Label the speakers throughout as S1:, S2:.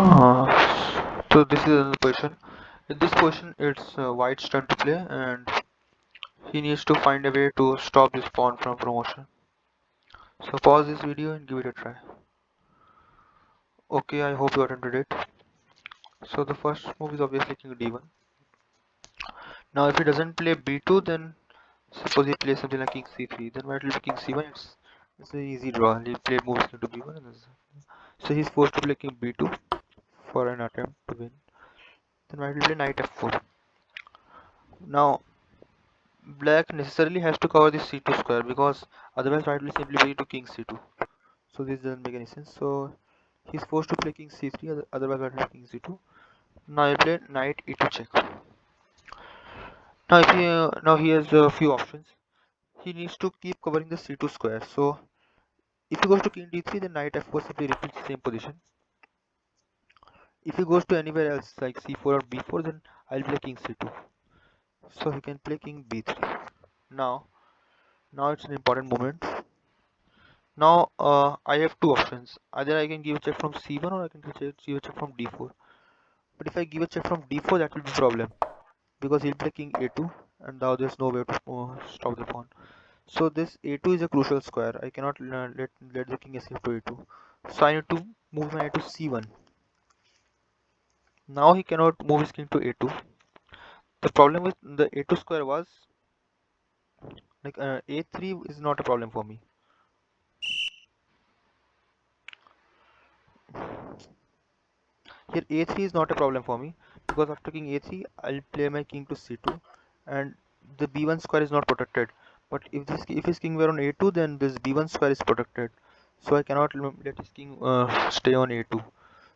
S1: So this is another position. In this position, it's White's turn to play, and he needs to find a way to stop this pawn from promotion. So pause this video and give it a try. Okay, I hope you attempted it. So the first move is obviously king d1. Now if he doesn't play b2, then suppose he plays something like king c3, then white will be king c1. It's an easy draw. He'll play moves king to b1, and so he's forced to play king b2 for an attempt to win. Then white will play knight f4. Now black necessarily has to cover this c2 square because otherwise white will simply play to king c2. So this doesn't make any sense. So he's forced to play king c3, otherwise white will play king c2. Now I play knight e2 check. Now if he now he has a few options. He needs to keep covering the c2 square. So if he goes to king d3, then knight f4 simply repeats the same position. If he goes to anywhere else like c4 or b4, then I'll play king c2. So he can play king b3. Now, now it's an important moment. Now I have two options. Either I can give a check from c1 or I can give a check from d4. But if I give a check from d4, that will be a problem because he'll play king a2, and now there's no way to stop the pawn. So this a2 is a crucial square. I cannot let the king escape to a2. So I need to move my knight to c1. Now he cannot move his king to a2. The problem with the a2 square was like a3 is not a problem for me. Here a3 is not a problem for me because after king a3 I'll play my king to c2 and the b1 square is not protected. But if his king were on a2, then this b1 square is protected. So I cannot let his king stay on a2.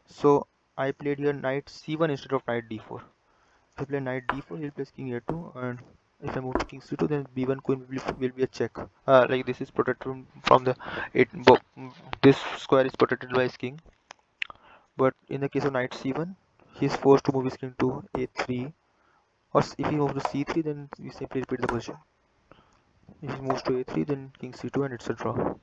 S1: So I played here knight c1 instead of knight d4. If I play knight d4, he'll place king a2, and if I move to king c2, then b1 queen will be a check. Like this is protected from the this square is protected by his king. But in the case of knight c1, he is forced to move his king to a3. Or if he moves to c3, then we simply repeat the position. If he moves to a3, then king c2, and it's a draw.